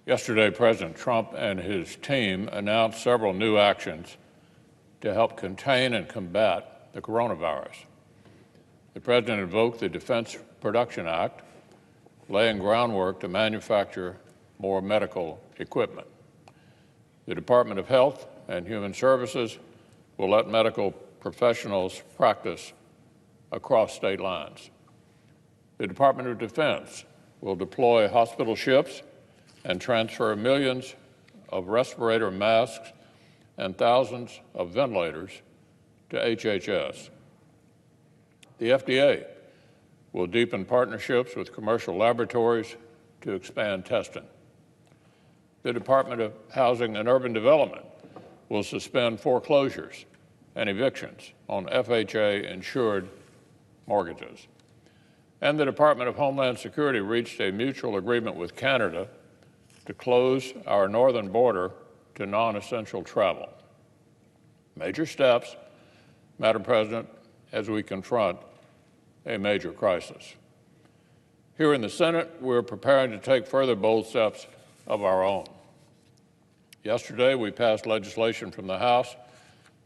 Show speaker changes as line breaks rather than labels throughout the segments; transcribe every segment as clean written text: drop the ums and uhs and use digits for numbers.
Yesterday, President Trump and his team announced several new actions to help contain and combat the coronavirus. The President invoked the Defense Production Act, laying groundwork to manufacture more medical equipment. The Department of Health and Human Services will let medical professionals practice across state lines. The Department of Defense will deploy hospital ships and transfer millions of respirator masks and thousands of ventilators to HHS. The FDA will deepen partnerships with commercial laboratories to expand testing. The Department of Housing and Urban Development will suspend foreclosures and evictions on FHA-insured mortgages. And the Department of Homeland Security reached a mutual agreement with Canada to close our northern border to non-essential travel. Major steps, Madam President, as we confront a major crisis. Here in the Senate, we're preparing to take further bold steps of our own. Yesterday, we passed legislation from the House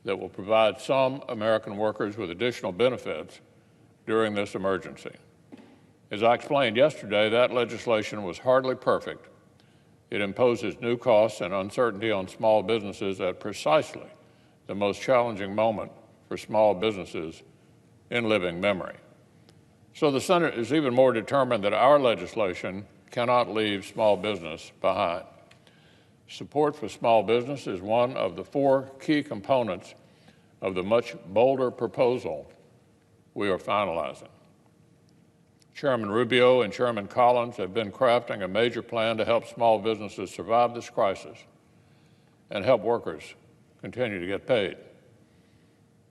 that will provide some American workers with additional benefits during this emergency. As I explained yesterday, that legislation was hardly perfect. It imposes new costs and uncertainty on small businesses at precisely the most challenging moment for small businesses in living memory. So the Senate is even more determined that our legislation cannot leave small business behind. Support for small business is one of the 4 key components of the much bolder proposal we are finalizing. Chairman Rubio and Chairman Collins have been crafting a major plan to help small businesses survive this crisis and help workers continue to get paid.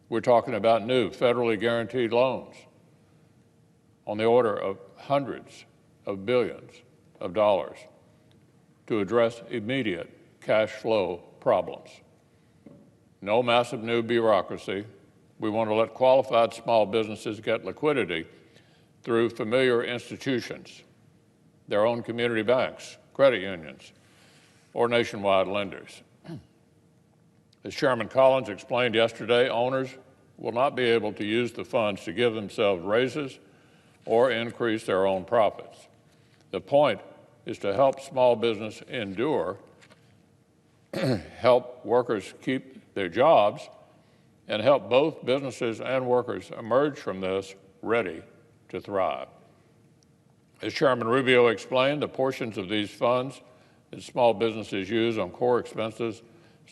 We're talking about new federally guaranteed loans on the order of hundreds of billions of dollars to address immediate cash flow problems. No massive new bureaucracy. We want to let qualified small businesses get liquidity through familiar institutions, their own community banks, credit unions, or nationwide lenders. As Chairman Collins explained yesterday, owners will not be able to use the funds to give themselves raises or increase their own profits. The point is to help small business endure, help workers keep their jobs, and help both businesses and workers emerge from this ready to thrive. As Chairman Rubio explained, the portions of these funds that small businesses use on core expenses,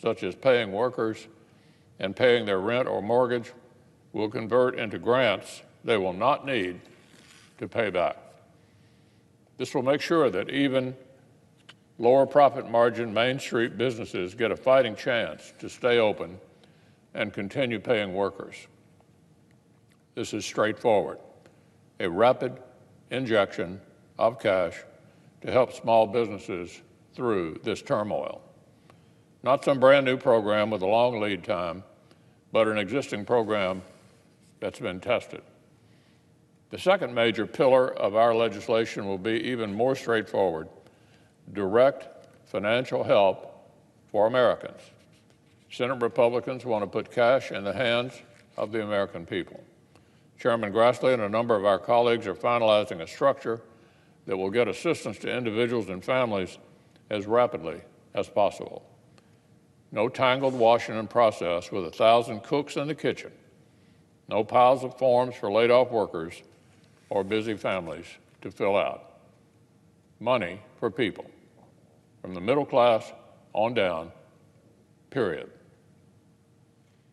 such as paying workers and paying their rent or mortgage, will convert into grants they will not need to pay back. This will make sure that even lower profit margin Main Street businesses get a fighting chance to stay open and continue paying workers. This is straightforward, a rapid injection of cash to help small businesses through this turmoil. Not some brand new program with a long lead time, but an existing program that's been tested. The second major pillar of our legislation will be even more straightforward: direct financial help for Americans. Senate Republicans want to put cash in the hands of the American people. Chairman Grassley and a number of our colleagues are finalizing a structure that will get assistance to individuals and families as rapidly as possible. No tangled Washington process with 1,000 cooks in the kitchen. No piles of forms for laid-off workers or busy families to fill out. Money for people, from the middle class on down, period.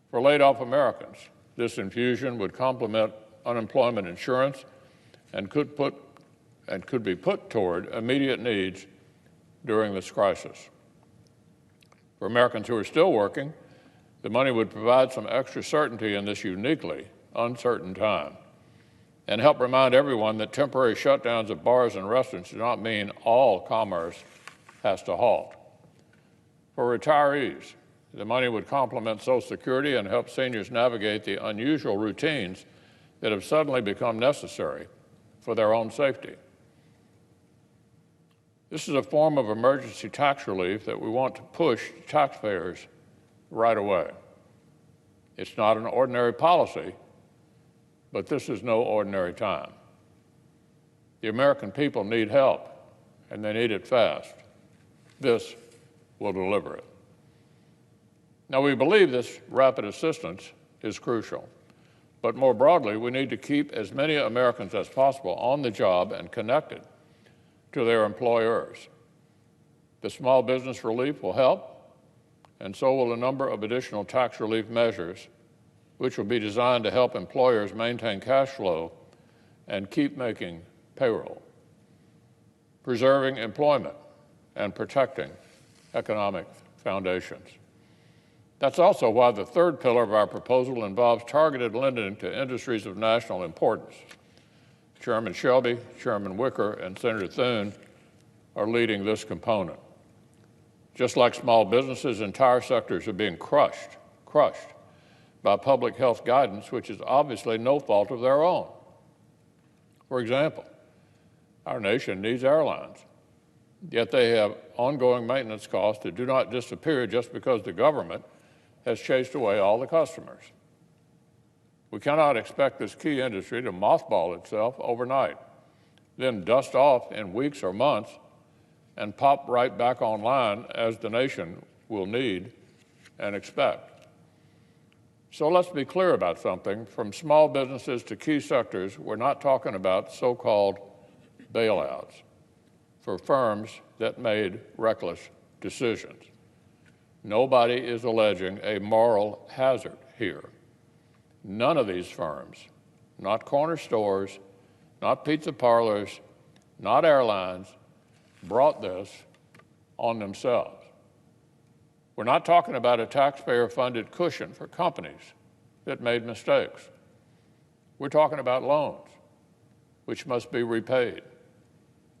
For laid-off Americans, this infusion would complement unemployment insurance and could be put toward immediate needs during this crisis. For Americans who are still working, the money would provide some extra certainty in this uniquely uncertain time and help remind everyone that temporary shutdowns of bars and restaurants do not mean all commerce has to halt. For retirees, the money would complement Social Security and help seniors navigate the unusual routines that have suddenly become necessary for their own safety. This is a form of emergency tax relief that we want to push to taxpayers right away. It's not an ordinary policy, but this is no ordinary time. The American people need help, and they need it fast. This will deliver it. Now, we believe this rapid assistance is crucial, but more broadly, we need to keep as many Americans as possible on the job and connected to their employers. The small business relief will help, and so will a number of additional tax relief measures, which will be designed to help employers maintain cash flow and keep making payroll, preserving employment and protecting economic foundations. That's also why the third pillar of our proposal involves targeted lending to industries of national importance. Chairman Shelby, Chairman Wicker, and Senator Thune are leading this component. Just like small businesses, entire sectors are being crushed by public health guidance, which is obviously no fault of their own. For example, our nation needs airlines, yet they have ongoing maintenance costs that do not disappear just because the government has chased away all the customers. We cannot expect this key industry to mothball itself overnight, then dust off in weeks or months and pop right back online as the nation will need and expect. So let's be clear about something. From small businesses to key sectors, we're not talking about so-called bailouts for firms that made reckless decisions. Nobody is alleging a moral hazard here. None of these firms, not corner stores, not pizza parlors, not airlines, brought this on themselves. We're not talking about a taxpayer-funded cushion for companies that made mistakes. We're talking about loans, which must be repaid.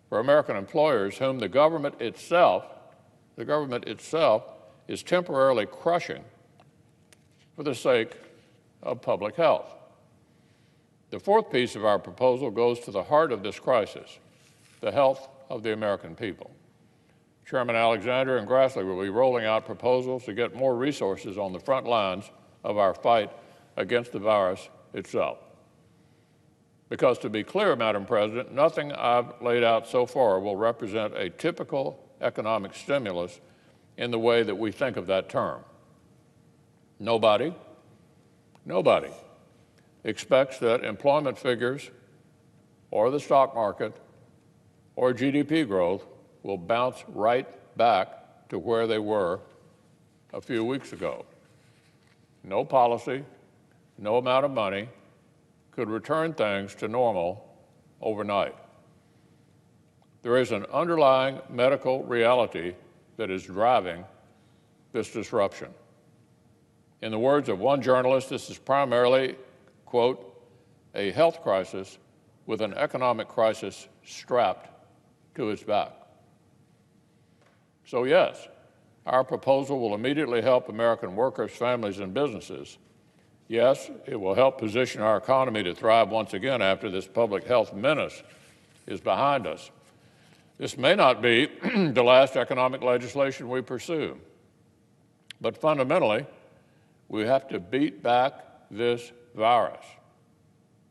For American employers whom the government itself is temporarily crushing for the sake of public health. The fourth piece of our proposal goes to the heart of this crisis, the health of the American people. Chairman Alexander and Grassley will be rolling out proposals to get more resources on the front lines of our fight against the virus itself. Because to be clear, Madam President, nothing I've laid out so far will represent a typical economic stimulus in the way that we think of that term. Nobody expects that employment figures or the stock market or GDP growth will bounce right back to where they were a few weeks ago. No policy, no amount of money could return things to normal overnight. There is an underlying medical reality that is driving this disruption. In the words of one journalist, this is primarily, quote, a health crisis with an economic crisis strapped to its back. So yes, our proposal will immediately help American workers, families, and businesses. Yes, it will help position our economy to thrive once again after this public health menace is behind us. This may not be the last economic legislation we pursue, but fundamentally, we have to beat back this virus.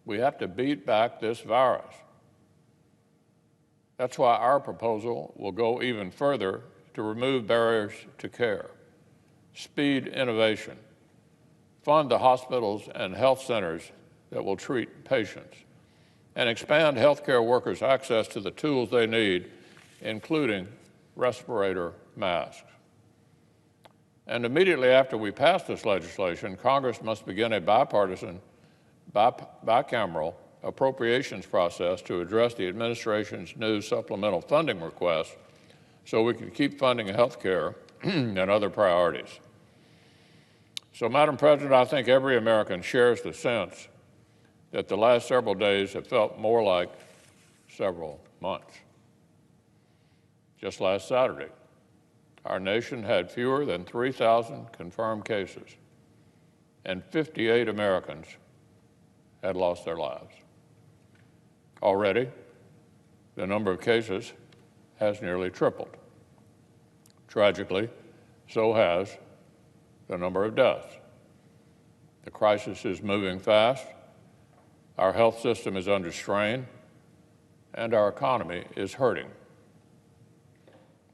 We have to beat back this virus. That's why our proposal will go even further to remove barriers to care, speed innovation, fund the hospitals and health centers that will treat patients, and expand healthcare workers' access to the tools they need, including respirator masks. And immediately after we pass this legislation, Congress must begin a bipartisan, bicameral appropriations process to address the administration's new supplemental funding request so we can keep funding health care and other priorities. So, Madam President, I think every American shares the sense that the last several days have felt more like several months. Just last Saturday, our nation had fewer than 3,000 confirmed cases, and 58 Americans had lost their lives. Already, the number of cases has nearly tripled. Tragically, so has the number of deaths. The crisis is moving fast, our health system is under strain, and our economy is hurting.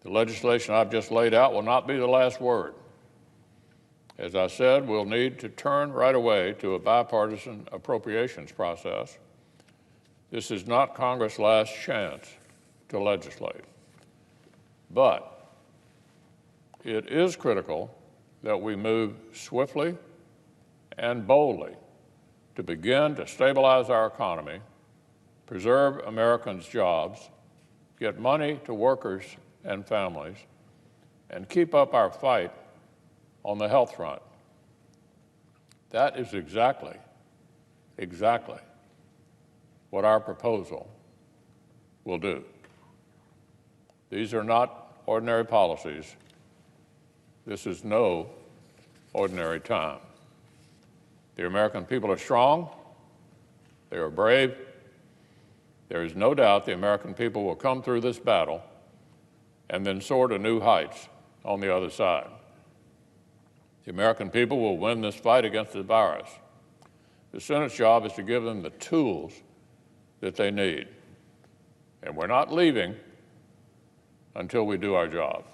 The legislation I've just laid out will not be the last word. As I said, we'll need to turn right away to a bipartisan appropriations process. This is not Congress' last chance to legislate. But it is critical that we move swiftly and boldly to begin to stabilize our economy, preserve Americans' jobs, get money to workers and families, and keep up our fight on the health front. That is exactly what our proposal will do. These are not ordinary policies. This is no ordinary time. The American people are strong. They are brave. There is no doubt the American people will come through this battle and then soar to new heights on the other side. The American people will win this fight against the virus. The Senate's job is to give them the tools that they need. And we're not leaving until we do our job.